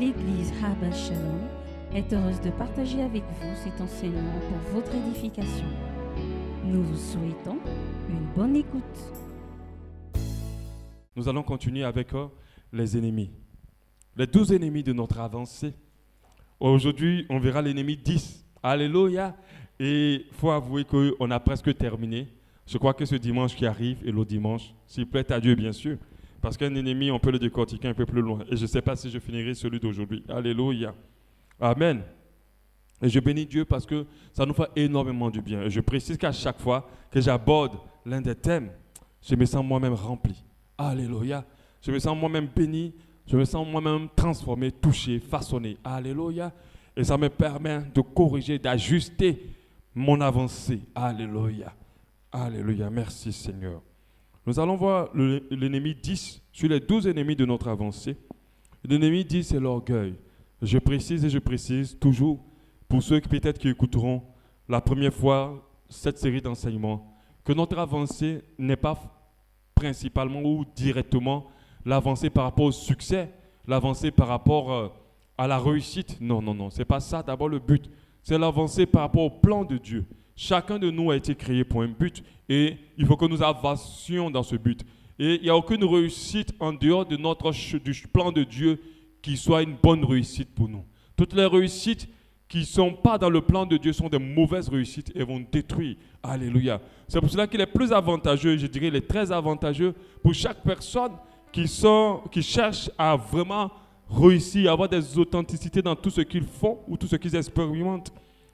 L'Église Habal Shalom est heureuse de partager avec vous cet enseignement pour votre édification. Nous vous souhaitons une bonne écoute. Nous allons continuer avec les ennemis. Les 12 ennemis de notre avancée. Aujourd'hui, on verra l'ennemi 10. Alléluia. Et il faut avouer qu'on a presque terminé. Je crois que ce dimanche qui arrive et l'autre dimanche, s'il plaît à Dieu, bien sûr. Parce qu'un ennemi, on peut le décortiquer un peu plus loin. Et je ne sais pas si je finirai celui d'aujourd'hui. Alléluia. Amen. Et je bénis Dieu parce que ça nous fait énormément du bien. Et je précise qu'à chaque fois que j'aborde l'un des thèmes, je me sens moi-même rempli. Alléluia. Je me sens moi-même béni. Je me sens moi-même transformé, touché, façonné. Alléluia. Et ça me permet de corriger, d'ajuster mon avancée. Alléluia. Alléluia. Merci Seigneur. Nous allons voir l'ennemi 10 sur les 12 ennemis de notre avancée. L'ennemi 10, c'est l'orgueil. Je précise toujours, pour ceux qui peut-être qui écouteront la première fois cette série d'enseignements, que notre avancée n'est pas principalement ou directement l'avancée par rapport au succès, l'avancée par rapport à la réussite. Non, ce n'est pas ça d'abord le but. C'est l'avancée par rapport au plan de Dieu. Chacun de nous a été créé pour un but et il faut que nous avancions dans ce but. Et il n'y a aucune réussite en dehors de du plan de Dieu qui soit une bonne réussite pour nous. Toutes les réussites qui ne sont pas dans le plan de Dieu sont des mauvaises réussites et vont détruire. Alléluia. C'est pour cela qu'il est plus avantageux, je dirais, il est très avantageux pour chaque personne qui cherche à vraiment réussir, à avoir des authenticités dans tout ce qu'ils font ou tout ce qu'ils expérimentent,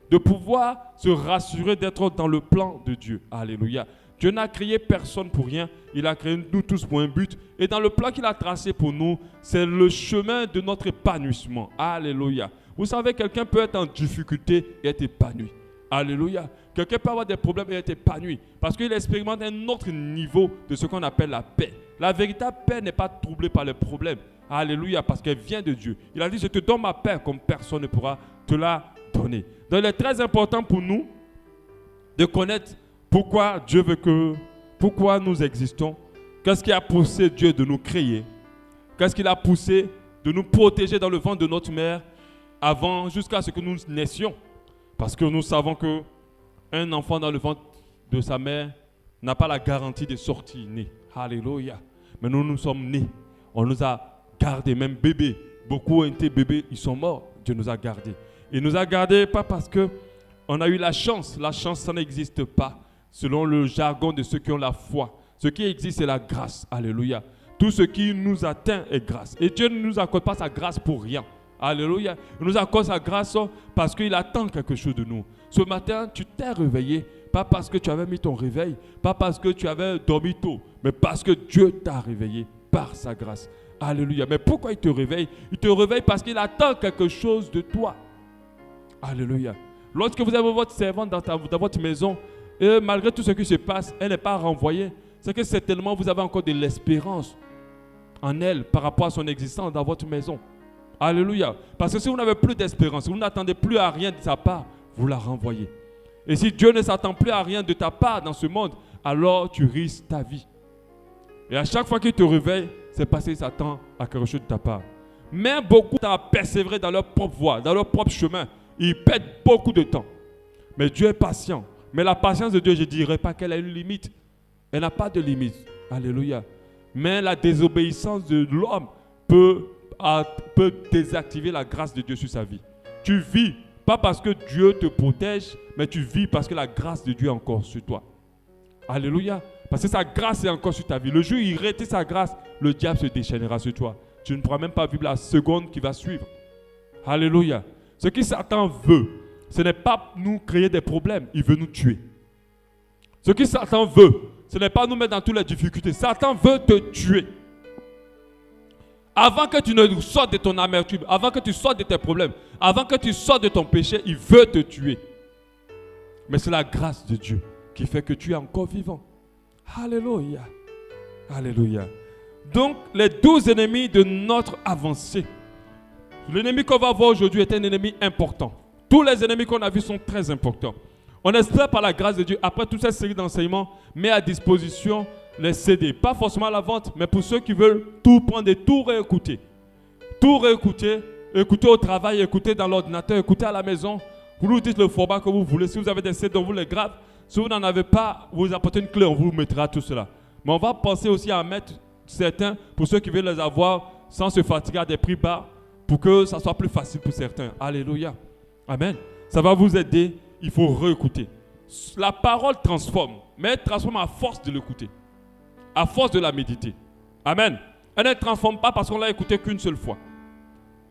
de pouvoir se rassurer d'être dans le plan de Dieu. Alléluia. Dieu n'a créé personne pour rien. Il a créé nous tous pour un but. Et dans le plan qu'il a tracé pour nous, c'est le chemin de notre épanouissement. Alléluia. Vous savez, quelqu'un peut être en difficulté et être épanoui. Alléluia. Quelqu'un peut avoir des problèmes et être épanoui. Parce qu'il expérimente un autre niveau de ce qu'on appelle la paix. La véritable paix n'est pas troublée par les problèmes. Alléluia. Parce qu'elle vient de Dieu. Il a dit, je te donne ma paix comme personne ne pourra te la donner. Donc il est très important pour nous de connaître pourquoi Dieu veut pourquoi nous existons, qu'est-ce qui a poussé Dieu de nous créer, qu'est-ce qui l'a poussé de nous protéger dans le ventre de notre mère avant, jusqu'à ce que nous naissions. Parce que nous savons qu'un enfant dans le ventre de sa mère n'a pas la garantie de sortir né. Alléluia. Mais nous sommes nés. On nous a gardés, même bébés. Beaucoup ont été bébés, ils sont morts. Dieu nous a gardés. Il nous a gardés pas parce qu'on a eu la chance. La chance, ça n'existe pas. Selon le jargon de ceux qui ont la foi. Ce qui existe, c'est la grâce. Alléluia. Tout ce qui nous atteint est grâce. Et Dieu ne nous accorde pas sa grâce pour rien. Alléluia. Il nous accorde sa grâce parce qu'il attend quelque chose de nous. Ce matin, tu t'es réveillé. Pas parce que tu avais mis ton réveil. Pas parce que tu avais dormi tôt. Mais parce que Dieu t'a réveillé par sa grâce. Alléluia. Mais pourquoi il te réveille? Il te réveille parce qu'il attend quelque chose de toi. Alléluia. Lorsque vous avez votre servante dans votre maison, et malgré tout ce qui se passe, elle n'est pas renvoyée, c'est que certainement vous avez encore de l'espérance en elle par rapport à son existence dans votre maison. Alléluia. Parce que si vous n'avez plus d'espérance, si vous n'attendez plus à rien de sa part, vous la renvoyez. Et si Dieu ne s'attend plus à rien de ta part dans ce monde, alors tu risques ta vie. Et à chaque fois qu'il te réveille, c'est parce qu'il s'attend à quelque chose de ta part. Mais beaucoup ont persévéré dans leur propre voie, dans leur propre chemin. Ils perdent beaucoup de temps. Mais Dieu est patient. Mais la patience de Dieu, je ne dirais pas qu'elle a une limite. Elle n'a pas de limite. Alléluia. Mais la désobéissance de l'homme peut désactiver la grâce de Dieu sur sa vie. Tu vis, pas parce que Dieu te protège, mais tu vis parce que la grâce de Dieu est encore sur toi. Alléluia. Parce que sa grâce est encore sur ta vie. Le jour où il retire sa grâce, le diable se déchaînera sur toi. Tu ne pourras même pas vivre la seconde qui va suivre. Alléluia. Ce que Satan veut, ce n'est pas nous créer des problèmes, il veut nous tuer. Ce que Satan veut, ce n'est pas nous mettre dans toutes les difficultés. Satan veut te tuer. Avant que tu ne sortes de ton amertume, avant que tu sortes de tes problèmes, avant que tu sortes de ton péché, il veut te tuer. Mais c'est la grâce de Dieu qui fait que tu es encore vivant. Alléluia. Alléluia. Donc, les 12 ennemis de notre avancée. L'ennemi qu'on va voir aujourd'hui est un ennemi important. Tous les ennemis qu'on a vus sont très importants. On espère par la grâce de Dieu, après toute cette série d'enseignements, met à disposition les CD. Pas forcément à la vente, mais pour ceux qui veulent tout prendre et tout réécouter. Tout réécouter Écoutez au travail, écoutez dans l'ordinateur, écoutez à la maison. Vous nous dites le format que vous voulez. Si vous avez des CD, on vous les grave. Si vous n'en avez pas, vous apportez une clé, on vous mettra tout cela. Mais on va penser aussi à mettre certains, pour ceux qui veulent les avoir sans se fatiguer à des prix bas, pour que ça soit plus facile pour certains. Alléluia. Amen. Ça va vous aider. Il faut réécouter. La parole transforme, mais elle transforme à force de l'écouter, à force de la méditer. Amen. Elle ne transforme pas parce qu'on l'a écouté qu'une seule fois.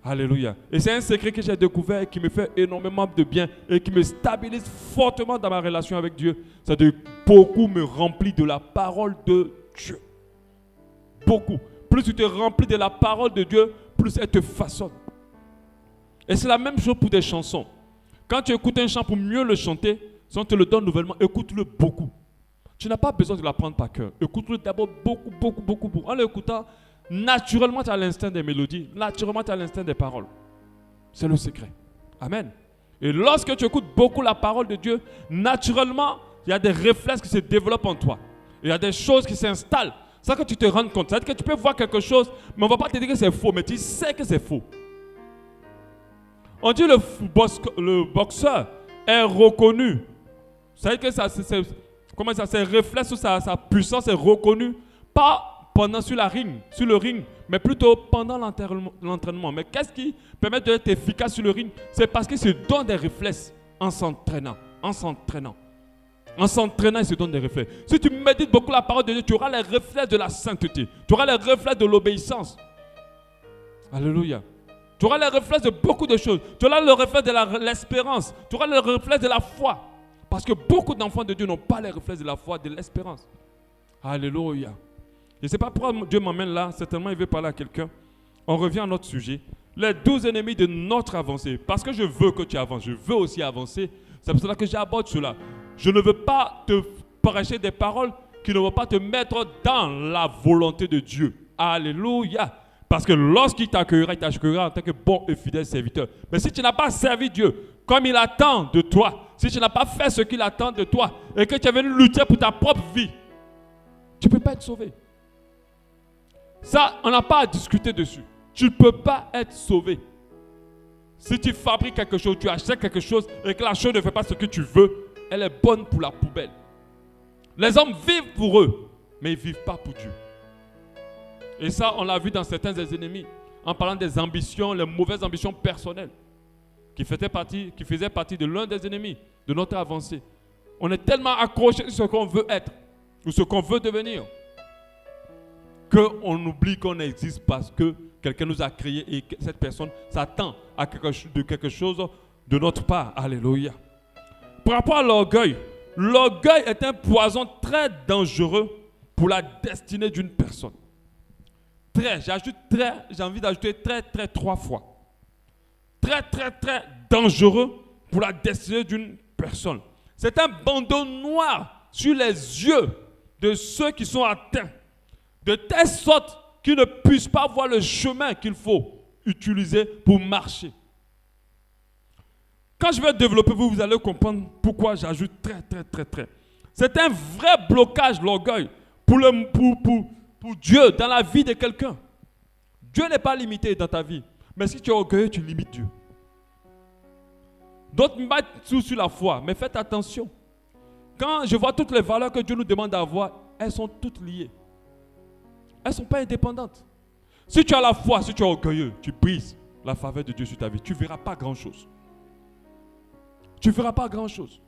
Alléluia. Et c'est un secret que j'ai découvert et qui me fait énormément de bien et qui me stabilise fortement dans ma relation avec Dieu. C'est de beaucoup me remplir de la parole de Dieu. Beaucoup. Plus tu te remplis de la parole de Dieu, plus elle te façonne. Et c'est la même chose pour des chansons. Quand tu écoutes un chant pour mieux le chanter, si on te le donne nouvellement, écoute-le beaucoup. Tu n'as pas besoin de l'apprendre par cœur. Écoute-le d'abord beaucoup. En l'écoutant, naturellement, tu as l'instinct des mélodies. Naturellement, tu as l'instinct des paroles. C'est le secret. Amen. Et lorsque tu écoutes beaucoup la parole de Dieu, naturellement, il y a des réflexes qui se développent en toi. Il y a des choses qui s'installent sans que tu te rendes compte. C'est-à-dire que tu peux voir quelque chose, mais on ne va pas te dire que c'est faux, mais tu sais que c'est faux. On dit le boxeur est reconnu. C'est-à-dire que comment ça, ses réflexes, sa puissance est reconnue, pas pendant sur le ring, mais plutôt pendant l'entraînement. Mais qu'est-ce qui permet d'être efficace sur le ring? C'est parce qu'il se donne des réflexes en s'entraînant. En s'entraînant, il se donne des réflexes. Si tu médites beaucoup la parole de Dieu, tu auras les réflexes de la sainteté. Tu auras les réflexes de l'obéissance. Alléluia. Tu auras les réflexes de beaucoup de choses. Tu auras le réflexe de l'espérance. Tu auras le réflexe de la foi. Parce que beaucoup d'enfants de Dieu n'ont pas les réflexes de la foi, de l'espérance. Alléluia. Je ne sais pas pourquoi Dieu m'emmène là. Certainement, il veut parler à quelqu'un. On revient à notre sujet. Les 12 ennemis de notre avancée. Parce que je veux que tu avances. Je veux aussi avancer. C'est pour cela que j'aborde cela. Je ne veux pas te prêcher des paroles qui ne vont pas te mettre dans la volonté de Dieu. Alléluia. Parce que lorsqu'il t'accueillera, il t'accueillera en tant que bon et fidèle serviteur. Mais si tu n'as pas servi Dieu comme il attend de toi, si tu n'as pas fait ce qu'il attend de toi et que tu es venu lutter pour ta propre vie, tu ne peux pas être sauvé. Ça, on n'a pas à discuter dessus. Tu ne peux pas être sauvé. Si tu fabriques quelque chose, tu achètes quelque chose et que la chose ne fait pas ce que tu veux, elle est bonne pour la poubelle. Les hommes vivent pour eux, mais ils ne vivent pas pour Dieu. Et ça, on l'a vu dans certains des ennemis, en parlant des ambitions, les mauvaises ambitions personnelles, qui faisaient partie de l'un des ennemis de notre avancée. On est tellement accroché sur ce qu'on veut être, ou ce qu'on veut devenir, qu'on oublie qu'on existe parce que quelqu'un nous a créé et que cette personne s'attend à quelque chose de notre part. Alléluia. Par rapport à l'orgueil, l'orgueil est un poison très dangereux pour la destinée d'une personne. J'ai envie d'ajouter très 3 fois. Très dangereux pour la destinée d'une personne. C'est un bandeau noir sur les yeux de ceux qui sont atteints, de telle sorte qu'ils ne puissent pas voir le chemin qu'il faut utiliser pour marcher. Quand je vais développer, vous allez comprendre pourquoi j'ajoute très. C'est un vrai blocage, l'orgueil, pour Dieu dans la vie de quelqu'un. Dieu n'est pas limité dans ta vie. Mais si tu es orgueilleux, tu limites Dieu. D'autres me battent sur la foi, mais faites attention. Quand je vois toutes les valeurs que Dieu nous demande d'avoir, elles sont toutes liées. Elles ne sont pas indépendantes. Si tu as la foi, si tu es orgueilleux, tu brises la faveur de Dieu sur ta vie. Tu ne verras pas grand-chose. Tu ne feras pas grand-chose.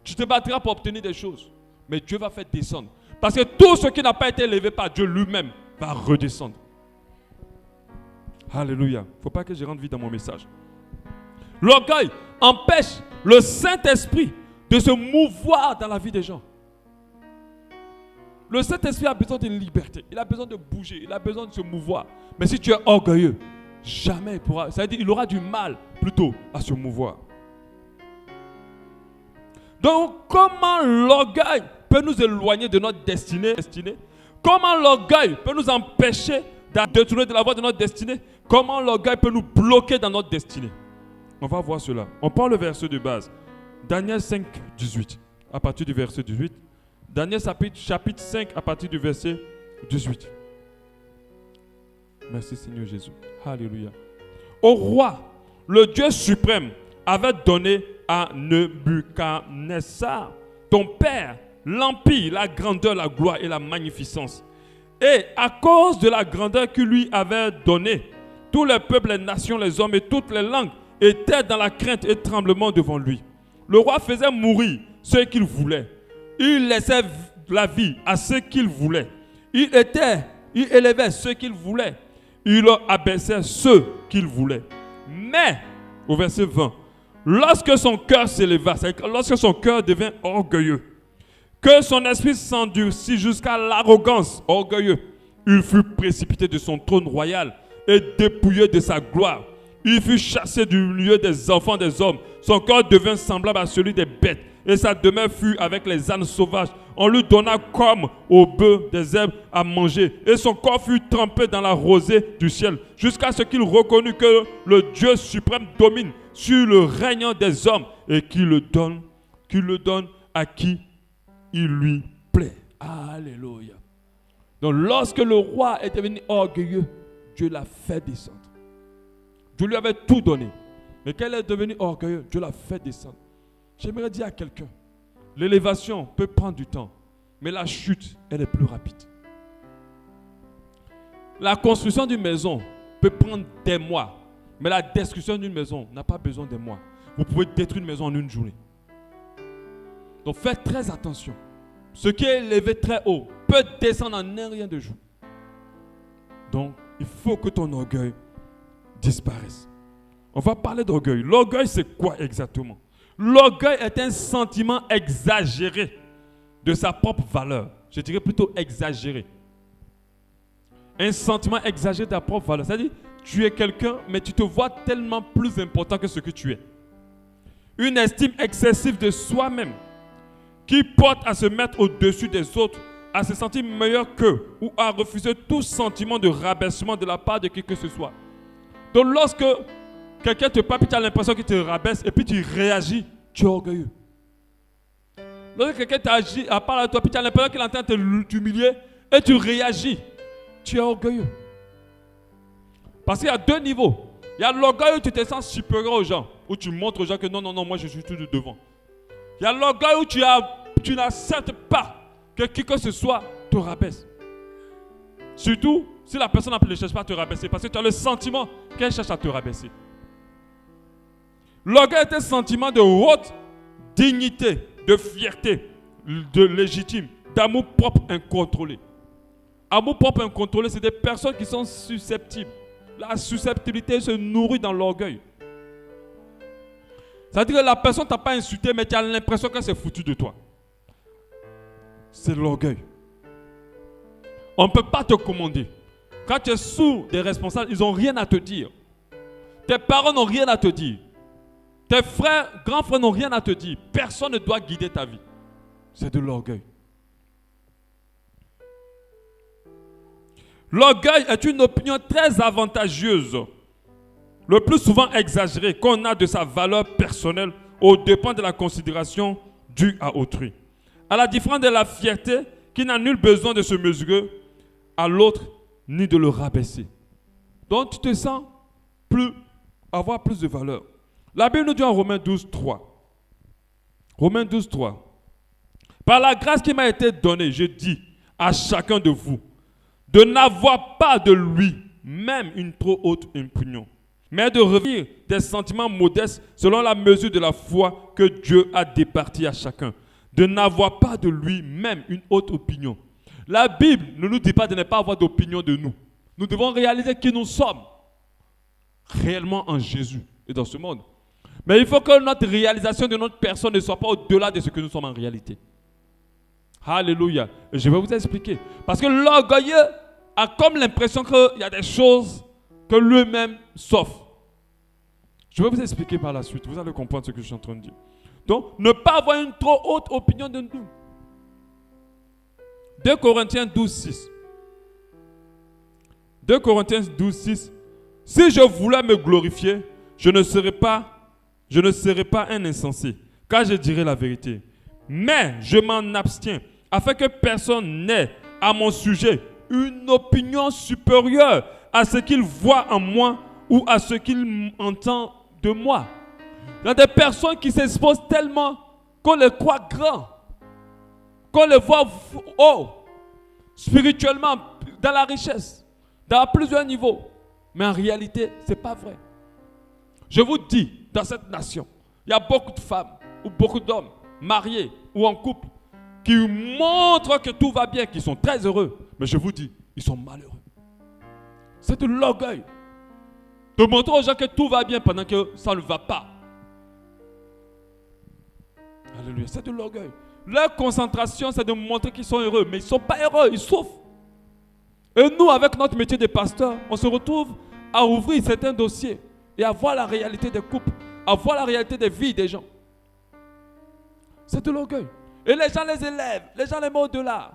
Tu te battras pour obtenir des choses. Mais Dieu va faire descendre. Parce que tout ce qui n'a pas été élevé par Dieu lui-même va redescendre. Alléluia. Il ne faut pas que je rentre vite dans mon message. L'orgueil empêche le Saint-Esprit de se mouvoir dans la vie des gens. Le Saint-Esprit a besoin de liberté. Il a besoin de bouger. Il a besoin de se mouvoir. Mais si tu es orgueilleux, jamais il pourra. C'est-à-dire qu'il aura du mal plutôt à se mouvoir. Donc, comment l'orgueil peut nous éloigner de notre destinée? Comment l'orgueil peut nous empêcher de détourner de la voie de notre destinée? Comment l'orgueil peut nous bloquer dans notre destinée? On va voir cela. On prend le verset de base. Daniel 5, 18. À partir du verset 18. Daniel chapitre 5 à partir du verset 18. Merci Seigneur Jésus. Alléluia. au roi, le Dieu suprême avait donné à Nebuchadnezzar, ton père, l'empire, la grandeur, la gloire et la magnificence. Et à cause de la grandeur qu'il lui avait donnée, tous les peuples, les nations, les hommes et toutes les langues étaient dans la crainte et tremblement devant lui. Le roi faisait mourir ceux qu'il voulait. Il laissait la vie à ceux qu'il voulait. Il élevait ceux qu'il voulait. Il abaissait ceux qu'il voulait. Mais, au verset 20, lorsque son cœur s'éleva, lorsque son cœur devint orgueilleux, que son esprit s'endurcit jusqu'à l'arrogance, orgueilleux, il fut précipité de son trône royal et dépouillé de sa gloire. Il fut chassé du milieu des enfants des hommes. Son corps devint semblable à celui des bêtes et sa demeure fut avec les ânes sauvages. On lui donna comme au bœuf des herbes à manger et son corps fut trempé dans la rosée du ciel jusqu'à ce qu'il reconnut que le Dieu suprême domine sur le règne des hommes et qu'il le donne à qui il lui plaît. Alléluia. Donc lorsque le roi est devenu orgueilleux, Dieu l'a fait descendre. Dieu lui avait tout donné. Mais quand il est devenu orgueilleux, Dieu l'a fait descendre. J'aimerais dire à quelqu'un, l'élévation peut prendre du temps, mais la chute, elle est plus rapide. La construction d'une maison peut prendre des mois, mais la destruction d'une maison n'a pas besoin de mois. Vous pouvez détruire une maison en une journée. Donc faites très attention. Ce qui est élevé très haut peut descendre en un rien de jour. Donc, il faut que ton orgueil disparaisse. On va parler d'orgueil. L'orgueil, c'est quoi exactement? L'orgueil est un sentiment exagéré de sa propre valeur. Je dirais plutôt exagéré. Un sentiment exagéré de ta propre valeur. C'est-à-dire, tu es quelqu'un, mais tu te vois tellement plus important que ce que tu es. Une estime excessive de soi-même qui porte à se mettre au-dessus des autres, à se sentir meilleur qu'eux ou à refuser tout sentiment de rabaissement de la part de qui que ce soit. Donc lorsque quelqu'un te parle, tu as l'impression qu'il te rabaisse et puis tu réagis, tu es orgueilleux. Lorsque quelqu'un t'agit à part de toi, puis tu as l'impression qu'il est en train de t'humilier et tu réagis, tu es orgueilleux. Parce qu'il y a deux niveaux. Il y a l'orgueil où tu te sens supérieur aux gens, où tu montres aux gens que non, moi je suis tout de devant. Il y a l'orgueil où tu n'acceptes pas que qui que ce soit te rabaisse. Surtout si la personne ne cherche pas à te rabaisser, parce que tu as le sentiment qu'elle cherche à te rabaisser. L'orgueil est un sentiment de haute dignité, de fierté, de légitime, d'amour propre incontrôlé. Amour propre incontrôlé, c'est des personnes qui sont susceptibles. La susceptibilité se nourrit dans l'orgueil. C'est-à-dire que la personne ne t'a pas insulté, mais tu as l'impression que c'est foutu de toi. C'est l'orgueil. On ne peut pas te commander. Quand tu es sous des responsables, ils n'ont rien à te dire. Tes parents n'ont rien à te dire. Tes frères, grands frères n'ont rien à te dire. Personne ne doit guider ta vie. C'est de l'orgueil. L'orgueil est une opinion très avantageuse, le plus souvent exagérée, qu'on a de sa valeur personnelle au dépend de la considération due à autrui. À la différence de la fierté qui n'a nul besoin de se mesurer à l'autre ni de le rabaisser. Donc tu te sens avoir plus de valeur. La Bible nous dit en Romains 12, 3. Romains 12, 3. Par la grâce qui m'a été donnée, je dis à chacun de vous de n'avoir pas de lui-même une trop haute opinion, mais de revenir des sentiments modestes selon la mesure de la foi que Dieu a départie à chacun. De n'avoir pas de lui-même une haute opinion. La Bible ne nous dit pas de ne pas avoir d'opinion de nous. Nous devons réaliser qui nous sommes réellement en Jésus et dans ce monde. Mais il faut que notre réalisation de notre personne ne soit pas au-delà de ce que nous sommes en réalité. Alléluia. Et je vais vous expliquer. Parce que l'orgueilleux a comme l'impression qu'il y a des choses que lui-même s'offre. Je vais vous expliquer par la suite. Vous allez comprendre ce que je suis en train de dire. Donc, ne pas avoir une trop haute opinion de nous. 2 Corinthiens 12, 6. 2 Corinthiens 12, 6. Si je voulais me glorifier, je ne serais pas un insensé, car je dirais la vérité. Mais je m'en abstiens, afin que personne n'ait à mon sujet une opinion supérieure à ce qu'il voit en moi ou à ce qu'il entend de moi. Il y a des personnes qui s'exposent tellement qu'on les croit grands, qu'on les voit haut, spirituellement, dans la richesse, dans plusieurs niveaux. Mais en réalité, ce n'est pas vrai. Je vous dis, dans cette nation, il y a beaucoup de femmes ou beaucoup d'hommes mariés ou en couple qui montrent que tout va bien, qui sont très heureux. Mais je vous dis, ils sont malheureux. C'est de l'orgueil. De montrer aux gens que tout va bien pendant que ça ne va pas. Alléluia, c'est de l'orgueil. Leur concentration, c'est de montrer qu'ils sont heureux. Mais ils ne sont pas heureux, ils souffrent. Et nous, avec notre métier de pasteur, on se retrouve à ouvrir certains dossiers et à voir la réalité des couples, à voir la réalité des vies des gens. C'est de l'orgueil. Et les gens les élèvent, les gens les mettent au-delà.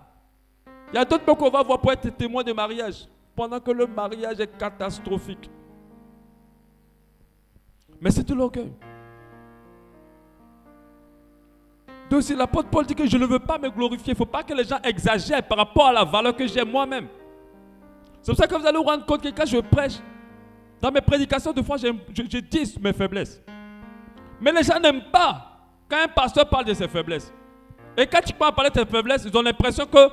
Il y a d'autres qu'on va voir pour être témoins de mariage, pendant que le mariage est catastrophique. Mais c'est de l'orgueil. Donc si l'apôtre Paul dit que je ne veux pas me glorifier, il ne faut pas que les gens exagèrent par rapport à la valeur que j'ai moi-même. C'est pour ça que vous allez vous rendre compte que quand je prêche, dans mes prédications, de fois, je dis mes faiblesses. Mais les gens n'aiment pas quand un pasteur parle de ses faiblesses. Et quand tu parles de tes faiblesses, ils ont l'impression que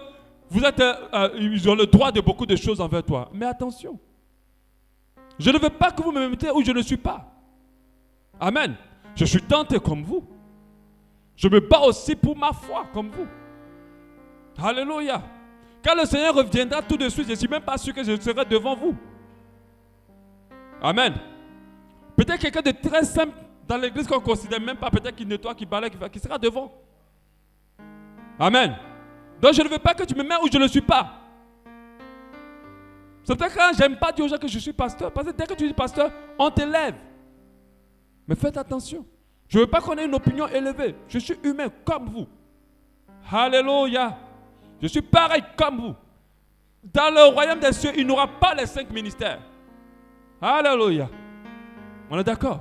ils ont le droit de beaucoup de choses envers toi. Mais attention, je ne veux pas que vous me mettez où je ne suis pas. Amen. Je suis tenté comme vous. Je me bats aussi pour ma foi comme vous. Alléluia. Quand le Seigneur reviendra tout de suite, je ne suis même pas sûr que je serai devant vous. Amen. Peut-être quelqu'un de très simple dans l'église qu'on ne considère même pas, peut-être qui nettoie, qui balaye, qui sera devant. Amen. Donc je ne veux pas que tu me mets où je ne suis pas. C'est peut-être que je n'aime pas dire aux gens que je suis pasteur. Parce que dès que tu dis pasteur, on t'élève. Mais faites attention. Je ne veux pas qu'on ait une opinion élevée. Je suis humain comme vous. Alléluia. Je suis pareil comme vous. Dans le royaume des cieux, il n'y aura pas les 5 ministères. Alléluia. On est d'accord?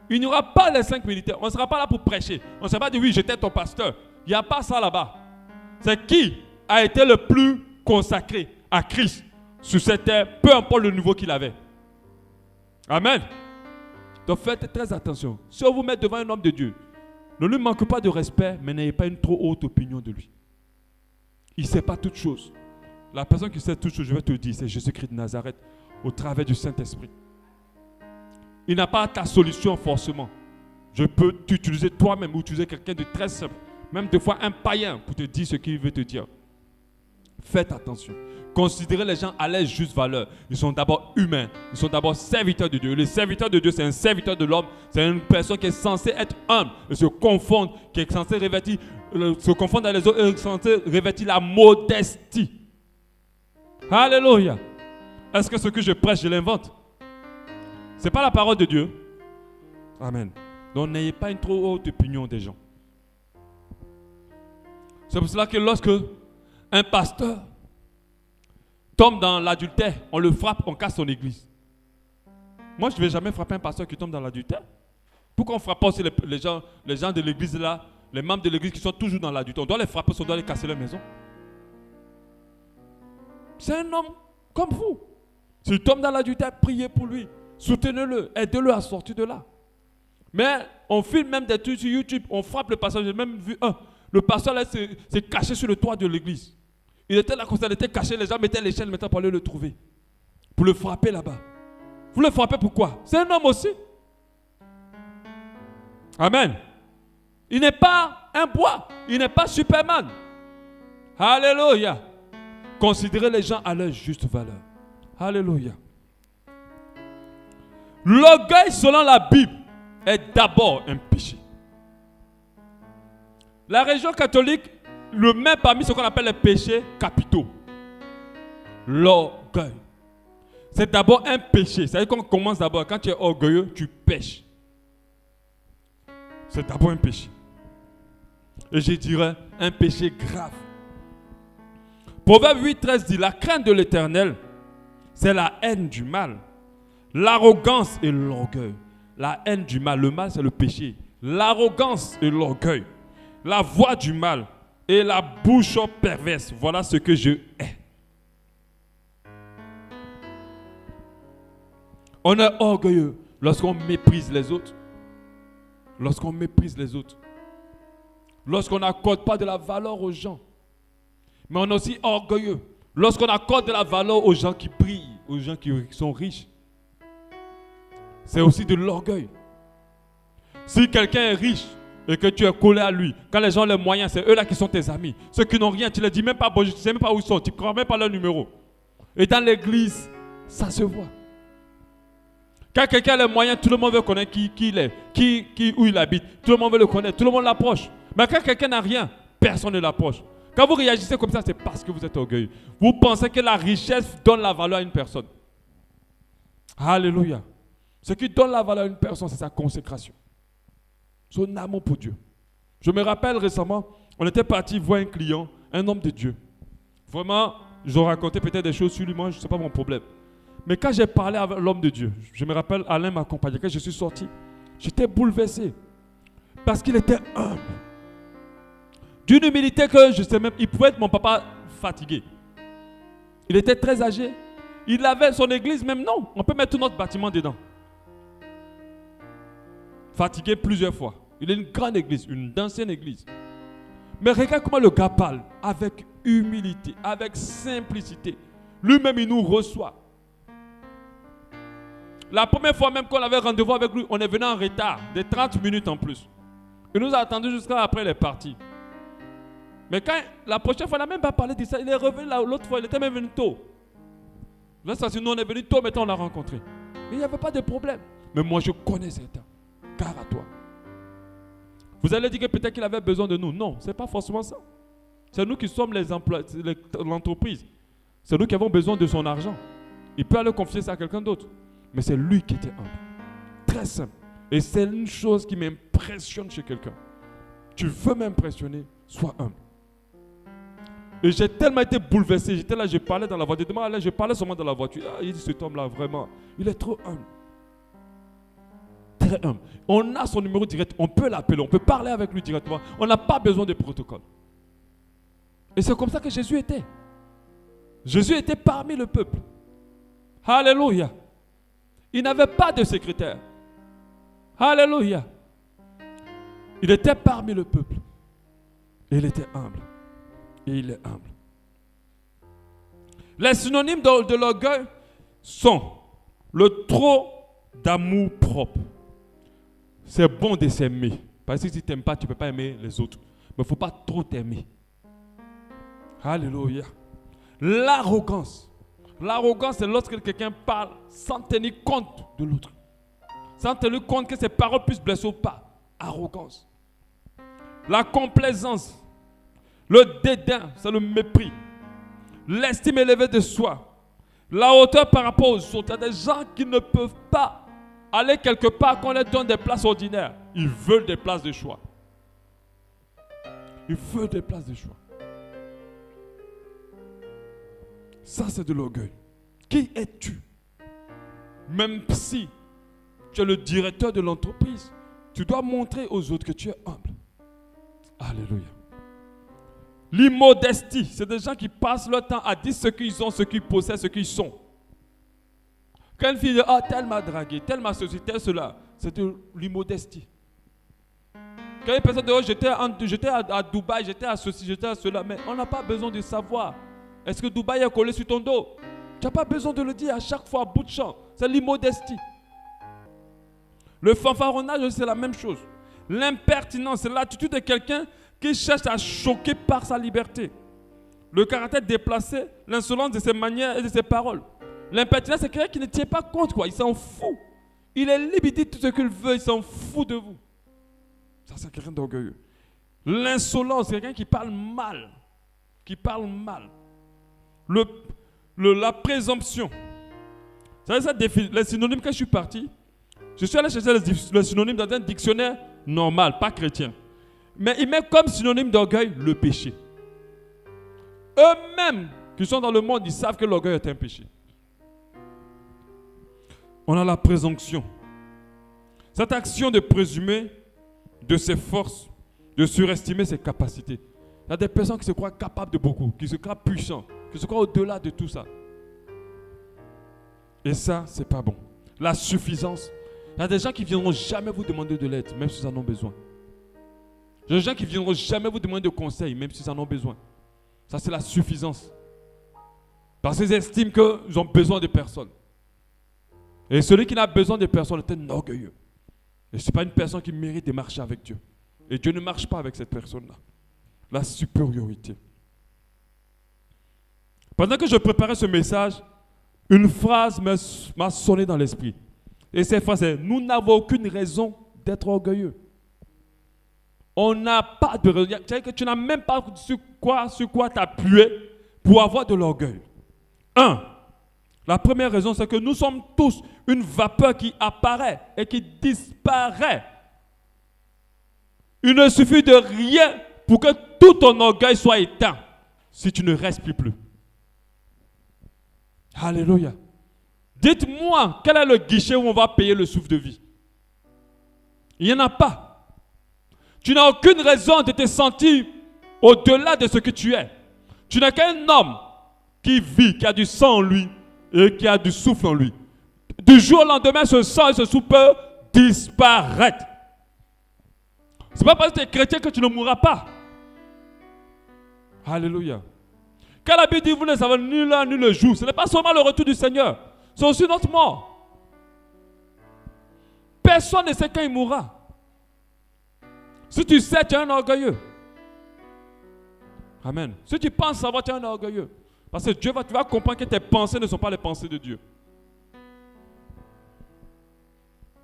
Il n'y aura pas les 5 ministères. On ne sera pas là pour prêcher. On ne sera pas dire oui, j'étais ton pasteur. Il n'y a pas ça là-bas. C'est qui a été le plus consacré à Christ sur cette terre, peu importe le niveau qu'il avait. Amen. Donc faites très attention. Si on vous met devant un homme de Dieu, ne lui manque pas de respect, mais n'ayez pas une trop haute opinion de lui. Il ne sait pas toutes choses. La personne qui sait toutes choses, je vais te le dire, c'est Jésus-Christ de Nazareth, au travers du Saint-Esprit. Il n'a pas ta solution forcément. Je peux t'utiliser toi-même ou utiliser quelqu'un de très simple, même des fois un païen, pour te dire ce qu'il veut te dire. Faites attention. Considérez les gens à leur juste valeur. Ils sont d'abord humains. Ils sont d'abord serviteurs de Dieu. Le serviteur de Dieu, c'est un serviteur de l'homme. C'est une personne qui est censée être humble et se confondre, qui est censée revêtir, se confondre dans les autres, et censée revêtir la modestie. Alléluia. Est-ce que ce que je prêche, je l'invente? Ce n'est pas la parole de Dieu. Amen. Donc n'ayez pas une trop haute opinion des gens. C'est pour cela que lorsque un pasteur tombe dans l'adultère, on le frappe, on casse son église. Moi, je ne vais jamais frapper un pasteur qui tombe dans l'adultère. Pourquoi on ne frappe pas aussi les gens de l'église là, les membres de l'église qui sont toujours dans l'adultère? On doit les frapper, on doit les casser leur maison. C'est un homme comme vous. S'il tombe dans l'adultère, priez pour lui. Soutenez-le, aidez-le à sortir de là. Mais on filme même des trucs sur YouTube, on frappe le pasteur. J'ai même vu le pasteur là s'est caché sur le toit de l'église. Il était là, il était caché, les gens mettaient l'échelle maintenant pour aller le trouver. Pour le frapper là-bas. Vous le frappez pourquoi? C'est un homme aussi. Amen. Il n'est pas un bois, il n'est pas Superman. Alléluia. Considérez les gens à leur juste valeur. Alléluia. L'orgueil, selon la Bible, est d'abord un péché. La religion catholique le met parmi ce qu'on appelle les péchés capitaux. L'orgueil. C'est d'abord un péché. C'est-à-dire qu'on commence d'abord. Quand tu es orgueilleux, tu pêches. C'est d'abord un péché. Et je dirais un péché grave. Proverbe 8:13 dit, la crainte de l'Éternel, c'est la haine du mal. L'arrogance et l'orgueil. La haine du mal. Le mal, c'est le péché. L'arrogance et l'orgueil. La voix du mal et la bouche perverse. Voilà ce que je hais. On est orgueilleux lorsqu'on méprise les autres. Lorsqu'on méprise les autres. Lorsqu'on n'accorde pas de la valeur aux gens. Mais on est aussi orgueilleux lorsqu'on accorde de la valeur aux gens qui brillent, aux gens qui sont riches. C'est aussi de l'orgueil. Si quelqu'un est riche et que tu es collé à lui, quand les gens ont les moyens, c'est eux-là qui sont tes amis. Ceux qui n'ont rien, tu ne les dis même pas bonjour, tu ne sais même pas où ils sont, tu ne prends même pas leur numéro. Et dans l'église, ça se voit. Quand quelqu'un a les moyens, tout le monde veut connaître qui il est, où il habite. Tout le monde veut le connaître, tout le monde l'approche. Mais quand quelqu'un n'a rien, personne ne l'approche. Quand vous réagissez comme ça, c'est parce que vous êtes orgueilleux. Vous pensez que la richesse donne la valeur à une personne. Alléluia. Ce qui donne la valeur à une personne, c'est sa consécration. Son amour pour Dieu. Je me rappelle récemment, on était parti voir un client, un homme de Dieu. Vraiment, je racontais peut-être des choses sur lui, moi, ce n'est pas mon problème. Mais quand j'ai parlé avec l'homme de Dieu, je me rappelle, Alain m'accompagnait, quand je suis sorti, j'étais bouleversé. Parce qu'il était humble. D'une humilité que je sais même, il pouvait être mon papa fatigué. Il était très âgé. Il avait son église, même non, on peut mettre tout notre bâtiment dedans. Fatigué plusieurs fois. Il a une grande église, une ancienne église. Mais regarde comment le gars parle, avec humilité, avec simplicité. Lui-même, il nous reçoit. La première fois même qu'on avait rendez-vous avec lui, on est venu en retard, de 30 minutes en plus. Il nous a attendu jusqu'à après les parties. Mais quand la prochaine fois, il n'a même pas parlé de ça. Il est revenu l'autre fois, il était même venu tôt. Là, ça, nous, on est venu tôt, maintenant on l'a rencontré. Mais il n'y avait pas de problème. Mais moi, je connais cet homme. Car à toi. Vous allez dire que peut-être qu'il avait besoin de nous. Non, ce n'est pas forcément ça. C'est nous qui sommes l'entreprise. C'est nous qui avons besoin de son argent. Il peut aller confier ça à quelqu'un d'autre. Mais c'est lui qui était humble. Très simple. Et c'est une chose qui m'impressionne chez quelqu'un. Tu veux m'impressionner, sois humble. Et j'ai tellement été bouleversé. J'étais là, je parlais dans la voiture. Je parlais seulement dans la voiture. Ah, il dit, cet homme-là, vraiment, il est trop humble. Très humble. On a son numéro direct. On peut l'appeler. On peut parler avec lui directement. On n'a pas besoin de protocole. Et c'est comme ça que Jésus était. Jésus était parmi le peuple. Alléluia. Il n'avait pas de secrétaire. Alléluia. Il était parmi le peuple. Et il était humble. Et il est humble. Les synonymes de l'orgueil sont le trop d'amour propre. C'est bon de s'aimer. Parce que si tu n'aimes pas, tu ne peux pas aimer les autres. Mais il ne faut pas trop t'aimer. Alléluia. L'arrogance. L'arrogance, c'est lorsque quelqu'un parle sans tenir compte de l'autre. Sans tenir compte que ses paroles puissent blesser ou pas. Arrogance. La complaisance. Le dédain, c'est le mépris. L'estime élevée de soi. La hauteur par rapport aux autres. Il y a des gens qui ne peuvent pas aller quelque part qu'on leur donne des places ordinaires. Ils veulent des places de choix. Ils veulent des places de choix. Ça, c'est de l'orgueil. Qui es-tu? Même si tu es le directeur de l'entreprise, tu dois montrer aux autres que tu es humble. Alléluia. L'immodestie, c'est des gens qui passent leur temps à dire ce qu'ils ont, ce qu'ils possèdent, ce qu'ils sont. Quand une fille dit, ah, tel m'a dragué, tel m'a ceci, tel cela, c'est de l'immodestie. Quand une personne dit, oh, j'étais à Dubaï, j'étais à ceci, j'étais à cela, mais on n'a pas besoin de savoir. Est-ce que Dubaï est collé sur ton dos? Tu n'as pas besoin de le dire à chaque fois à bout de champ. C'est l'immodestie. Le fanfaronnage, c'est la même chose. L'impertinence, c'est l'attitude de quelqu'un qui cherche à choquer par sa liberté. Le caractère déplacé, l'insolence de ses manières et de ses paroles. L'impertinence, c'est quelqu'un qui ne tient pas compte, quoi. Il s'en fout. Il est libre, il dit tout ce qu'il veut, il s'en fout de vous. Ça, c'est quelqu'un d'orgueilleux. L'insolence, c'est quelqu'un qui parle mal. Qui parle mal. La présomption. Vous savez, ça définit. Les synonymes, quand je suis parti, je suis allé chercher les synonymes dans un dictionnaire normal, pas chrétien. Mais il met comme synonyme d'orgueil le péché. Eux-mêmes qui sont dans le monde, ils savent que l'orgueil est un péché. On a la présomption. Cette action de présumer de ses forces, de surestimer ses capacités. Il y a des personnes qui se croient capables de beaucoup, qui se croient puissants, qui se croient au-delà de tout ça. Et ça, c'est pas bon. la suffisance. Il y a des gens qui ne viendront jamais vous demander de l'aide, même s'ils en ont besoin. Il y a des gens qui ne viendront jamais vous demander de conseils, même s'ils en ont besoin. Ça, c'est la suffisance. Parce qu'ils estiment qu'ils ont besoin de personne. Et celui qui n'a besoin de personne est un orgueilleux. Et ce n'est pas une personne qui mérite de marcher avec Dieu. Et Dieu ne marche pas avec cette personne-là. La supériorité. Pendant que je préparais ce message, une phrase m'a sonné dans l'esprit. Et cette phrase est: nous n'avons aucune raison d'être orgueilleux. On n'a pas de raison. C'est-à-dire que tu n'as même pas sur quoi t'appuyer pour avoir de l'orgueil. La première raison, c'est que nous sommes tous une vapeur qui apparaît et qui disparaît. Il ne suffit de rien pour que tout ton orgueil soit éteint si tu ne respires plus. Alléluia. Dites-moi, quel est le guichet où on va payer le souffle de vie? Il n'y en a pas. Tu n'as aucune raison de te sentir au-delà de ce que tu es. Tu n'es qu'un homme qui vit, qui a du sang en lui et qui a du souffle en lui. Du jour au lendemain, ce sang et ce souffle peuvent disparaître. Ce n'est pas parce que tu es chrétien que tu ne mourras pas. Alléluia. Quand la Bible dit vous ne savez ni l'heure ni le jour, ce n'est pas seulement le retour du Seigneur, c'est aussi notre mort. Personne ne sait quand il mourra. Si tu sais, tu es un orgueilleux. Amen. Si tu penses savoir, tu es un orgueilleux. Parce que tu vas comprendre que tes pensées ne sont pas les pensées de Dieu.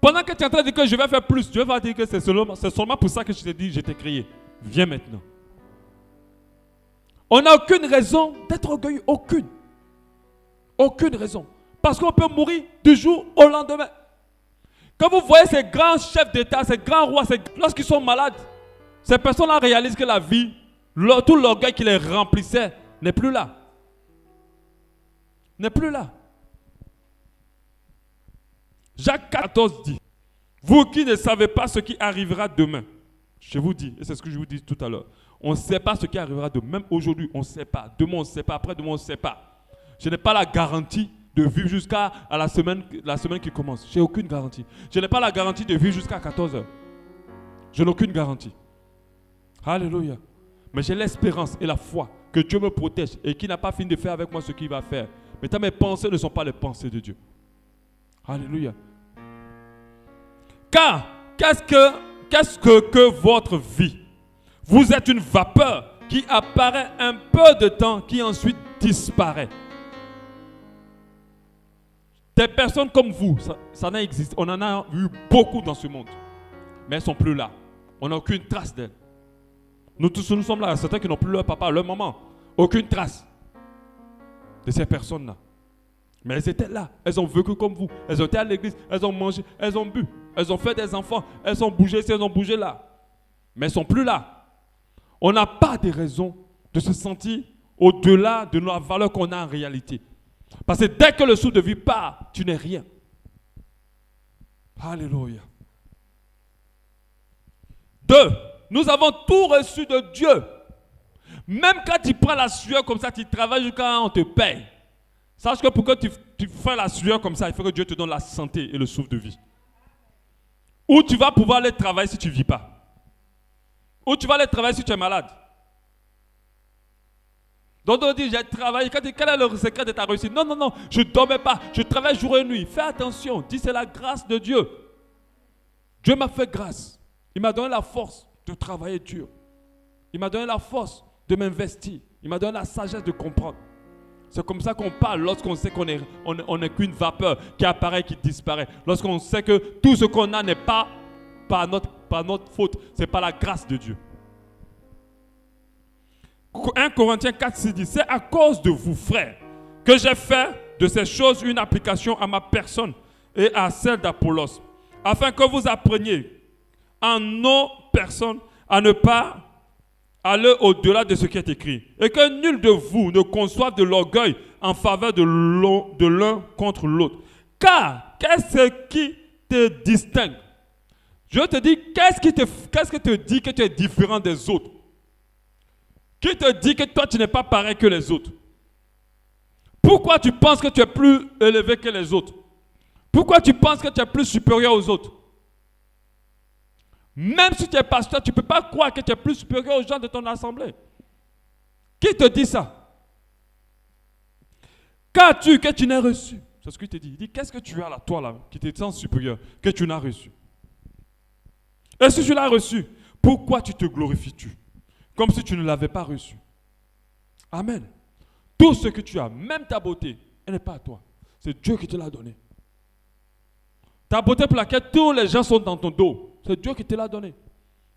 Pendant que tu es en train de dire que je vais faire plus, Dieu va dire que c'est seulement pour ça que je t'ai dit, je t'ai créé. Viens maintenant. On n'a aucune raison d'être orgueilleux. Aucune. Aucune raison. Parce qu'on peut mourir du jour au lendemain. Quand vous voyez ces grands chefs d'État, ces grands rois, lorsqu'ils sont malades, ces personnes-là réalisent que la vie, tout l'orgueil qui les remplissait n'est plus là. N'est plus là. Jacques 14 dit: vous qui ne savez pas ce qui arrivera demain. Je vous dis, et c'est ce que je vous dis tout à l'heure, on ne sait pas ce qui arrivera demain. Même aujourd'hui, on ne sait pas. Demain, on ne sait pas. Après-demain, on ne sait pas. Je n'ai pas la garantie de vivre jusqu'à la semaine qui commence. Je n'ai aucune garantie. Je n'ai pas la garantie de vivre jusqu'à 14h. Je n'ai aucune garantie. Alléluia. Mais j'ai l'espérance et la foi que Dieu me protège et qu'il n'a pas fini de faire avec moi ce qu'il va faire. Mais mes pensées ne sont pas les pensées de Dieu. Alléluia. Car, qu'est-ce que votre vie? Vous êtes une vapeur qui apparaît un peu de temps, qui ensuite disparaît. Des personnes comme vous, ça n'a existé. On en a vu beaucoup dans ce monde. Mais elles ne sont plus là. On n'a aucune trace d'elles. Nous tous, nous sommes là. Certains qui n'ont plus leur papa, leur maman. Aucune trace de ces personnes-là. Mais elles étaient là. Elles ont vécu comme vous. Elles ont été à l'église. Elles ont mangé. Elles ont bu. Elles ont fait des enfants. Elles ont bougé ici. Elles ont bougé là. Mais elles ne sont plus là. On n'a pas de raison de se sentir au-delà de la valeur qu'on a en réalité. Parce que dès que le souffle de vie part, tu n'es rien. Alléluia. 2. Nous avons tout reçu de Dieu. Même quand tu prends la sueur comme ça, tu travailles jusqu'à on te paye. Sache que pour que tu fais la sueur comme ça, il faut que Dieu te donne la santé et le souffle de vie. Où tu vas pouvoir aller travailler si tu ne vis pas. Où tu vas aller travailler si tu es malade. Donc on dit, j'ai travaillé. Quel est le secret de ta réussite? Non, je ne dormais pas. Je travaille jour et nuit. Fais attention. Dis, c'est la grâce de Dieu. Dieu m'a fait grâce. Il m'a donné la force de travailler dur. Il m'a donné la force de m'investir. Il m'a donné la sagesse de comprendre. C'est comme ça qu'on parle lorsqu'on sait qu'on n'est qu'une vapeur qui apparaît, qui disparaît. Lorsqu'on sait que tout ce qu'on a n'est pas par notre faute, c'est par la grâce de Dieu. 1 Corinthiens 4,6 dit: c'est à cause de vous, frères, que j'ai fait de ces choses une application à ma personne et à celle d'Apollos, afin que vous appreniez en nos personnes à ne pas aller au-delà de ce qui est écrit, et que nul de vous ne conçoive de l'orgueil en faveur de l'un contre l'autre. Car qu'est-ce qui te distingue? Je te dis, qu'est-ce qui te dit que tu es différent des autres? Qui te dit que toi tu n'es pas pareil que les autres? Pourquoi tu penses que tu es plus élevé que les autres? Pourquoi tu penses que tu es plus supérieur aux autres? Même si tu es pasteur, tu ne peux pas croire que tu es plus supérieur aux gens de ton assemblée. Qui te dit ça? Qu'as-tu que tu n'as reçu? C'est ce qu'il te dit. Il dit, qu'est-ce que tu as là, toi là, qui te sens supérieur, que tu n'as reçu? Et si tu l'as reçu, pourquoi tu te glorifies-tu? Comme si tu ne l'avais pas reçu. Amen. Tout ce que tu as, même ta beauté, elle n'est pas à toi. C'est Dieu qui te l'a donné. Ta beauté pour laquelle tous les gens sont dans ton dos, c'est Dieu qui te l'a donné.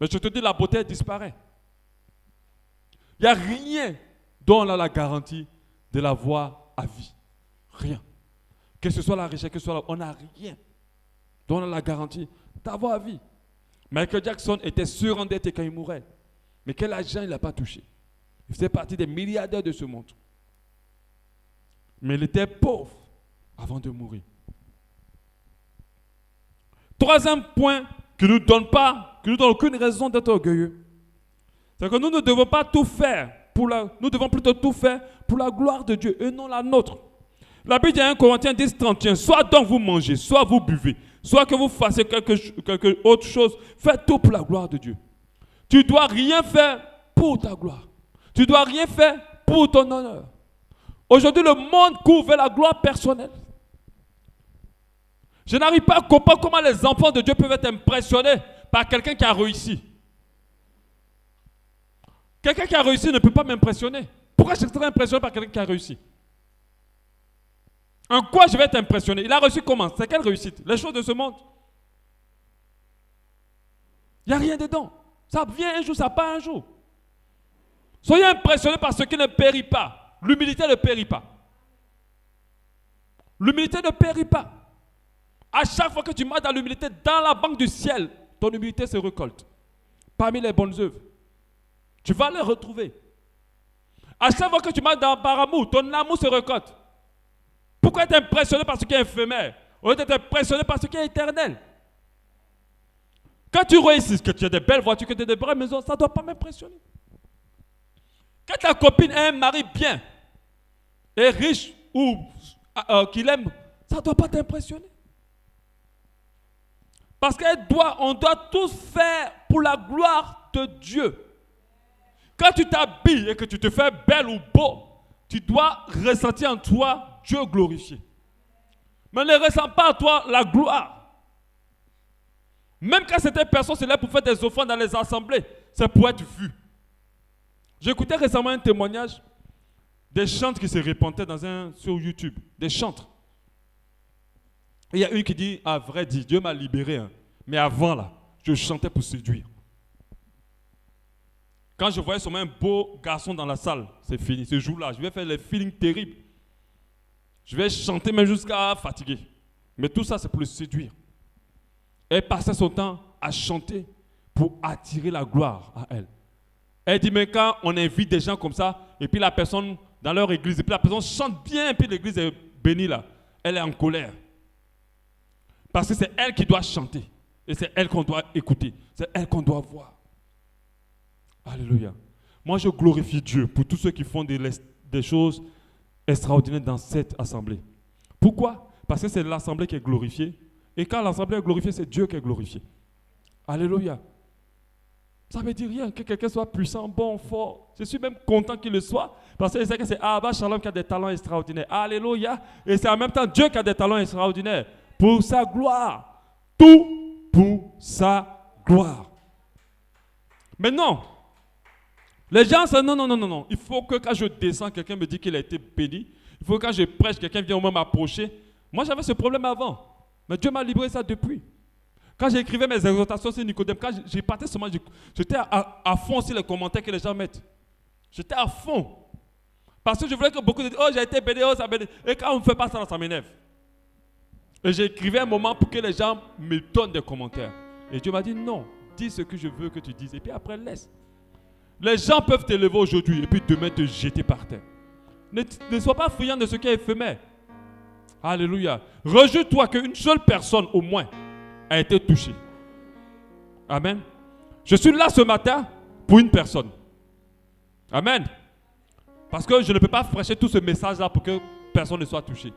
Mais je te dis, la beauté disparaît. Il n'y a rien dont on a la garantie de l'avoir à vie. Rien. Que ce soit la richesse, que ce soit on n'a rien dont on a la garantie d'avoir à vie. Michael Jackson était surendetté quand il mourait. Mais quel argent il n'a pas touché? Il faisait partie des milliardaires de ce monde. Mais il était pauvre avant de mourir. Troisième point qui ne nous donne aucune raison d'être orgueilleux, c'est que nous ne devons pas tout faire nous devons plutôt tout faire pour la gloire de Dieu et non la nôtre. La Bible dit à 1 Corinthiens 10, 31, soit donc vous mangez, soit vous buvez, soit que vous fassiez quelque autre chose, faites tout pour la gloire de Dieu. Tu ne dois rien faire pour ta gloire. Tu ne dois rien faire pour ton honneur. Aujourd'hui, le monde court vers la gloire personnelle. Je n'arrive pas à comprendre comment les enfants de Dieu peuvent être impressionnés par quelqu'un qui a réussi. Quelqu'un qui a réussi ne peut pas m'impressionner. Pourquoi je serais impressionné par quelqu'un qui a réussi? En quoi je vais être impressionné? Il a réussi comment? C'est quelle réussite? Les choses de ce monde. Il n'y a rien dedans. Ça vient un jour, ça part un jour. Soyez impressionnés par ce qui ne périt pas. L'humilité ne périt pas. L'humilité ne périt pas. À chaque fois que tu marches dans l'humilité, dans la banque du ciel, ton humilité se récolte. Parmi les bonnes œuvres. Tu vas les retrouver. À chaque fois que tu marches par amour, ton amour se récolte. Pourquoi être impressionné par ce qui est éphémère? Au lieu d'être impressionné par ce qui est éternel. Quand tu réussis, que tu as des belles voitures, que tu as des belles maisons, ça ne doit pas m'impressionner. Quand ta copine a un mari bien, et riche, ou qu'il aime, ça ne doit pas t'impressionner. Parce qu'on doit tous faire pour la gloire de Dieu. Quand tu t'habilles et que tu te fais belle ou beau, tu dois ressentir en toi Dieu glorifié. Mais ne ressens pas en toi la gloire. Même quand certaines personnes se lèvent pour faire des offrandes dans les assemblées, c'est pour être vu. J'écoutais récemment un témoignage des chantres qui se répandaient sur YouTube. Des chantres. Et il y a une qui dit, à vrai dit, Dieu m'a libéré. Hein. Mais avant là, je chantais pour séduire. Quand je voyais seulement un beau garçon dans la salle, c'est fini. Ce jour-là, je vais faire les feelings terribles. Je vais chanter même jusqu'à fatiguer. Mais tout ça, c'est pour le séduire. Elle passait son temps à chanter pour attirer la gloire à elle. Elle dit, mais quand on invite des gens comme ça, et puis la personne dans leur église, et puis la personne chante bien, et puis l'église est bénie là, elle est en colère. Parce que c'est elle qui doit chanter. Et c'est elle qu'on doit écouter. C'est elle qu'on doit voir. Alléluia. Moi, je glorifie Dieu pour tous ceux qui font des choses extraordinaires dans cette assemblée. Pourquoi? Parce que c'est l'assemblée qui est glorifiée. Et quand l'assemblée est glorifiée, c'est Dieu qui est glorifié. Alléluia. Ça ne veut dire rien que quelqu'un soit puissant, bon, fort. Je suis même content qu'il le soit. Parce que je sais que c'est Abba Shalom qui a des talents extraordinaires. Alléluia. Et c'est en même temps Dieu qui a des talents extraordinaires. Pour sa gloire. Tout pour sa gloire. Mais non. Les gens disent non. Il faut que quand je descends, quelqu'un me dit qu'il a été béni. Il faut que quand je prêche, quelqu'un vient au moins m'approcher. Moi, j'avais ce problème avant. Mais Dieu m'a libéré ça depuis. Quand j'écrivais mes exhortations sur Nicodème, quand j'ai partais seulement, j'étais à fond aussi les commentaires que les gens mettent. J'étais à fond. Parce que je voulais que beaucoup de oh, j'ai été béni, oh, ça béni. Et quand on ne fait pas ça, ça m'énerve. Et j'écrivais un moment pour que les gens me donnent des commentaires. Et Dieu m'a dit non, dis ce que je veux que tu dises. Et puis après, laisse. Les gens peuvent te lever aujourd'hui et puis demain te jeter par terre. Ne sois pas friand de ce qui est éphémère. Alléluia. Réjouis-toi qu'une seule personne au moins a été touchée. Amen. Je suis là ce matin pour une personne. Amen. Parce que je ne peux pas prêcher tout ce message-là pour que personne ne soit touché.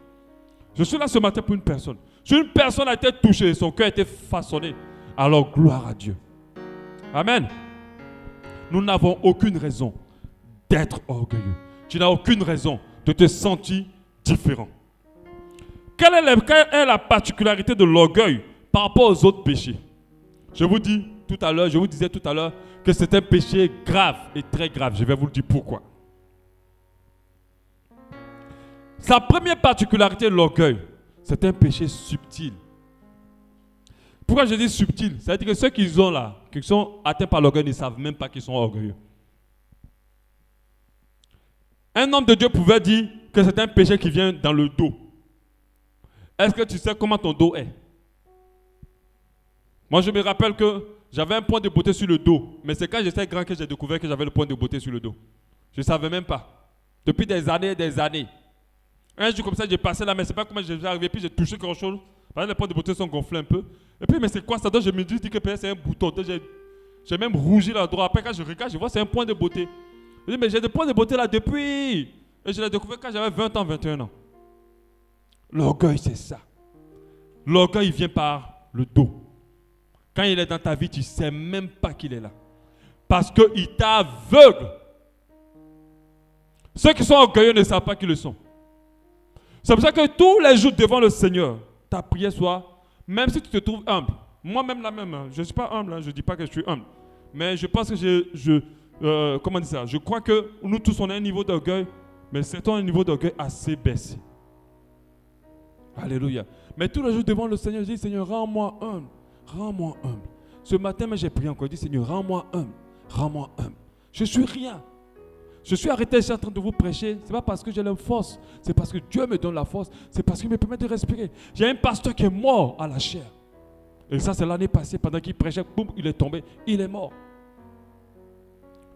Je suis là ce matin pour une personne. Si une personne a été touchée, son cœur a été façonné, alors gloire à Dieu. Amen. Nous n'avons aucune raison d'être orgueilleux. Tu n'as aucune raison de te sentir différent. Quelle est la particularité de l'orgueil par rapport aux autres péchés? Je vous disais tout à l'heure que c'est un péché grave et très grave. Je vais vous le dire pourquoi. Sa première particularité de l'orgueil, c'est un péché subtil. Pourquoi je dis subtil? C'est-à-dire que ceux qui sont atteints par l'orgueil ne savent même pas qu'ils sont orgueilleux. Un homme de Dieu pouvait dire que c'est un péché qui vient dans le dos. Est-ce que tu sais comment ton dos est? Moi, je me rappelle que j'avais un point de beauté sur le dos. Mais c'est quand j'étais grand que j'ai découvert que j'avais le point de beauté sur le dos. Je ne savais même pas. Depuis des années et des années. Un jour comme ça, j'ai passé là, mais c'est pas comment j'ai arrivé. Puis j'ai touché quelque chose. Parce que les points de beauté sont gonflés un peu. Et puis, mais c'est quoi ça? Donc, je me dis que peut-être c'est un bouton. Donc, j'ai même rougi là-droit. Après, quand je regarde, je vois c'est un point de beauté. Je dis, mais j'ai des points de beauté là depuis. Et je l'ai découvert quand j'avais 20 ans, 21 ans. L'orgueil, c'est ça. L'orgueil, il vient par le dos. Quand il est dans ta vie, tu ne sais même pas qu'il est là. Parce qu'il t'aveugle. Ceux qui sont orgueilleux ne savent pas qu'ils le sont. C'est pour ça que tous les jours devant le Seigneur, ta prière soit, même si tu te trouves humble. Moi-même, je ne suis pas humble, je ne dis pas que je suis humble. Mais je pense que comment dire ça? Je crois que nous tous, on a un niveau d'orgueil, mais c'est un niveau d'orgueil assez baissé. Alléluia. Mais tous les jours devant le Seigneur, je dis, Seigneur, rends-moi humble. Rends-moi humble. Ce matin, j'ai prié encore. Je dis, Seigneur, rends-moi humble. Rends-moi humble. Je suis rien. Je suis arrêté, je suis en train de vous prêcher. Ce n'est pas parce que j'ai la force. C'est parce que Dieu me donne la force. C'est parce qu'il me permet de respirer. J'ai un pasteur qui est mort à la chair. Et ça, c'est l'année passée. Pendant qu'il prêchait, boum, il est tombé. Il est mort.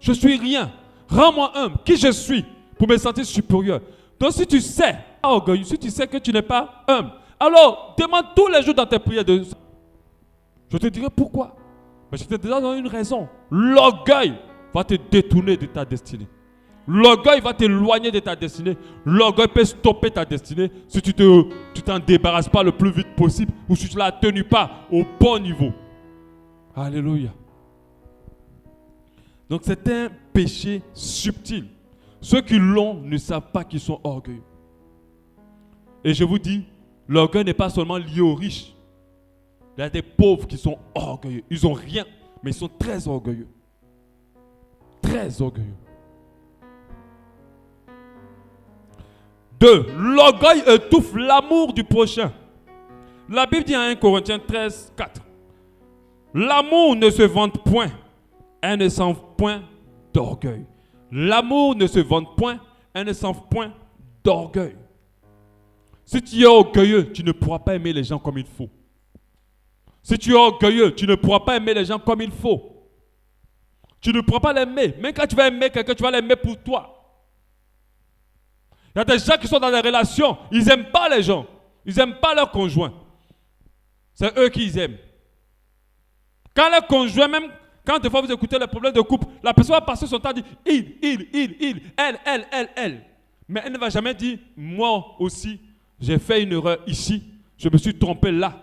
Je suis rien. Rends-moi humble. Qui je suis pour me sentir supérieur. Donc, si tu sais, orgueilleux, si tu sais que tu n'es pas humble, alors demande tous les jours dans tes prières de... Je te dirai pourquoi. Mais je te donne une raison. L'orgueil va te détourner de ta destinée. L'orgueil va t'éloigner de ta destinée. L'orgueil peut stopper ta destinée si tu t'en débarrasses pas le plus vite possible ou si tu ne la tenu pas au bon niveau. Alléluia. Donc c'est un péché subtil. Ceux qui l'ont ne savent pas qu'ils sont orgueilleux. Et je vous dis, l'orgueil n'est pas seulement lié aux riches. Il y a des pauvres qui sont orgueilleux. Ils n'ont rien, mais ils sont très orgueilleux. Très orgueilleux. 2. L'orgueil étouffe l'amour du prochain. La Bible dit en 1 Corinthiens 13, 4. L'amour ne se vante point. Elle ne s'enfle point d'orgueil. L'amour ne se vante point. Elle ne s'enfle point d'orgueil. Si tu es orgueilleux, tu ne pourras pas aimer les gens comme il faut. Si tu es orgueilleux, tu ne pourras pas aimer les gens comme il faut. Tu ne pourras pas l'aimer. Même quand tu vas aimer quelqu'un, tu vas l'aimer pour toi. Il y a des gens qui sont dans des relations, ils n'aiment pas les gens. Ils n'aiment pas leur conjoint. C'est eux qui les aiment. Quand leur conjoint, même quand des fois vous écoutez les problèmes de couple, la personne va passer son temps à dire il, elle. Mais elle ne va jamais dire moi aussi, j'ai fait une erreur ici, je me suis trompé là.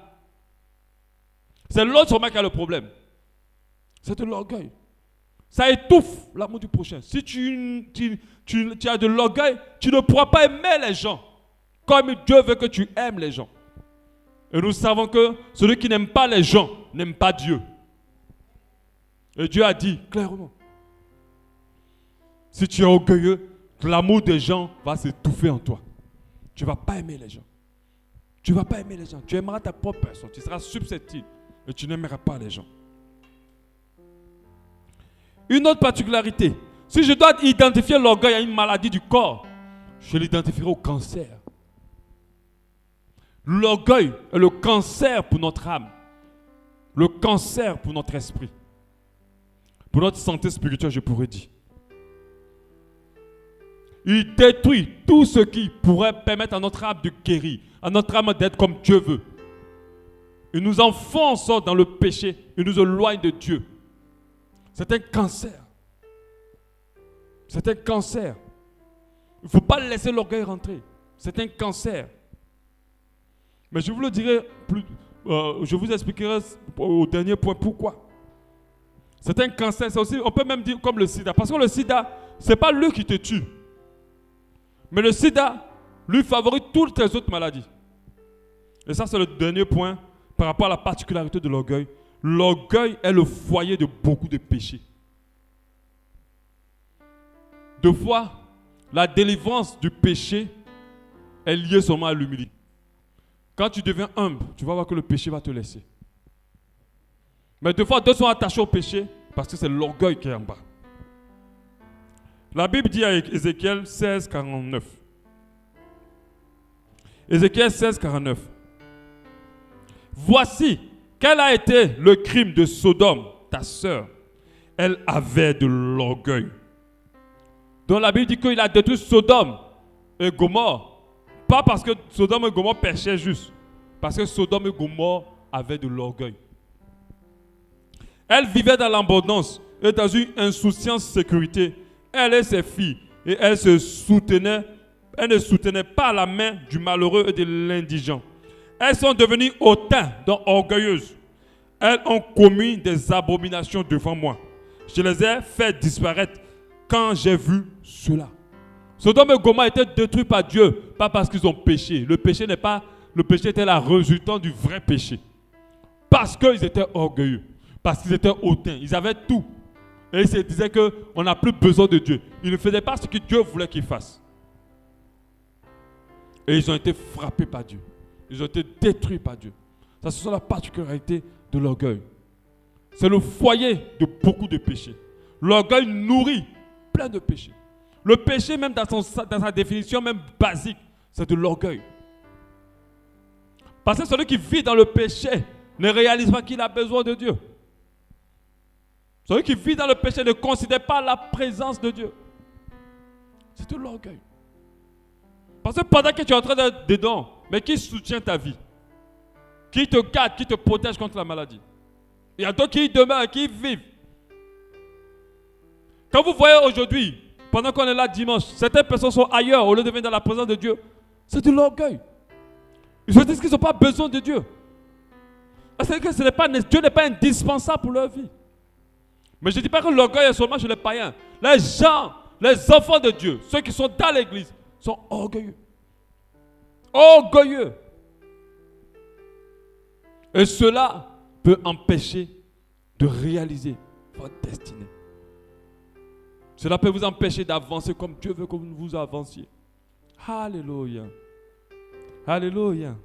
C'est l'autre sûrement qui a le problème. C'est de l'orgueil. Ça étouffe l'amour du prochain. Si tu as de l'orgueil, tu ne pourras pas aimer les gens comme Dieu veut que tu aimes les gens. Et nous savons que celui qui n'aime pas les gens n'aime pas Dieu. Et Dieu a dit clairement, si tu es orgueilleux, l'amour des gens va s'étouffer en toi. Tu ne vas pas aimer les gens. Tu ne vas pas aimer les gens. Tu aimeras ta propre personne. Tu seras susceptible et tu n'aimeras pas les gens. Une autre particularité, si je dois identifier l'orgueil à une maladie du corps, je l'identifierai au cancer. L'orgueil est le cancer pour notre âme, le cancer pour notre esprit, pour notre santé spirituelle, je pourrais dire. Il détruit tout ce qui pourrait permettre à notre âme de guérir, à notre âme d'être comme Dieu veut. Il nous enfonce dans le péché, il nous éloigne de Dieu. C'est un cancer. C'est un cancer. Il ne faut pas laisser l'orgueil rentrer. C'est un cancer. Mais je vous le dirai plus, je vous expliquerai au dernier point pourquoi. C'est un cancer, c'est aussi, on peut même dire comme le sida. Parce que le sida, ce n'est pas lui qui te tue. Mais le sida, lui favorise toutes les autres maladies. Et ça, c'est le dernier point par rapport à la particularité de l'orgueil. L'orgueil est le foyer de beaucoup de péchés. Deux fois, la délivrance du péché est liée seulement à l'humilité. Quand tu deviens humble, tu vas voir que le péché va te laisser. Mais deux fois, d'autres sont attachés au péché parce que c'est l'orgueil qui est en bas. La Bible dit à Ézéchiel 16, 49. Ézéchiel 16, 49. Voici, quel a été le crime de Sodome, ta sœur. Elle avait de l'orgueil. Donc la Bible dit qu'il a détruit Sodome et Gomorrhe. Pas parce que Sodome et Gomorrhe péchaient juste. Parce que Sodome et Gomorrhe avaient de l'orgueil. Elle vivait dans l'abondance et dans une insouciance sécurité. Elle et ses filles. Et elle ne soutenait pas la main du malheureux et de l'indigent. Elles sont devenues hautaines, donc orgueilleuses. Elles ont commis des abominations devant moi. Je les ai fait disparaître quand j'ai vu cela. Sodome et Gomorrhe étaient détruits par Dieu, pas parce qu'ils ont péché. Le péché était la résultante du vrai péché. Parce qu'ils étaient orgueilleux, parce qu'ils étaient hautains, ils avaient tout. Et ils se disaient qu'on n'a plus besoin de Dieu. Ils ne faisaient pas ce que Dieu voulait qu'ils fassent. Et ils ont été frappés par Dieu. Ils ont été détruits par Dieu. Ça, ce sont la particularité de l'orgueil. C'est le foyer de beaucoup de péchés. L'orgueil nourrit plein de péchés. Le péché, même dans sa définition même basique, c'est de l'orgueil. Parce que celui qui vit dans le péché ne réalise pas qu'il a besoin de Dieu. Celui qui vit dans le péché ne considère pas la présence de Dieu. C'est de l'orgueil. Parce que pendant que tu es en train d'être dedans, mais qui soutient ta vie? Qui te garde, qui te protège contre la maladie? Il y a d'autres qui y demeurent, qui y vivent. Quand vous voyez aujourd'hui, pendant qu'on est là dimanche, certaines personnes sont ailleurs au lieu de venir dans la présence de Dieu. C'est de l'orgueil. Ils se disent qu'ils n'ont pas besoin de Dieu. C'est-à-dire que Dieu n'est pas indispensable pour leur vie. Mais je ne dis pas que l'orgueil est seulement chez les païens. Les gens, les enfants de Dieu, ceux qui sont dans l'église, sont orgueilleux. Orgueilleux. Et cela peut empêcher de réaliser votre destinée. Cela peut vous empêcher d'avancer comme Dieu veut que vous avanciez. Alléluia. Alléluia.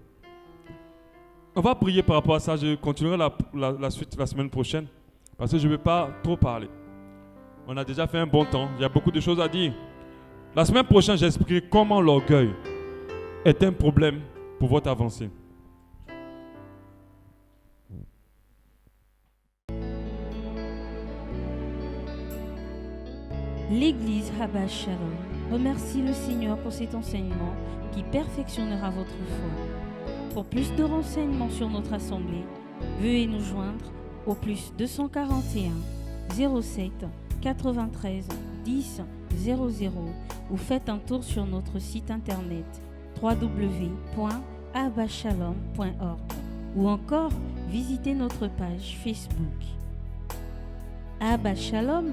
On va prier par rapport à ça. Je continuerai la suite la semaine prochaine. Parce que je ne vais pas trop parler. On a déjà fait un bon temps. Il y a beaucoup de choses à dire. La semaine prochaine, j'expliquerai comment l'orgueil est un problème pour votre avancée. L'Église Abba Shalom remercie le Seigneur pour cet enseignement qui perfectionnera votre foi. Pour plus de renseignements sur notre assemblée, veuillez nous joindre au plus 241 07 93 10 00 ou faites un tour sur notre site internet www.abbashalom.org ou encore visitez notre page Facebook. Abba Shalom,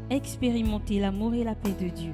expérimentez l'amour et la paix de Dieu.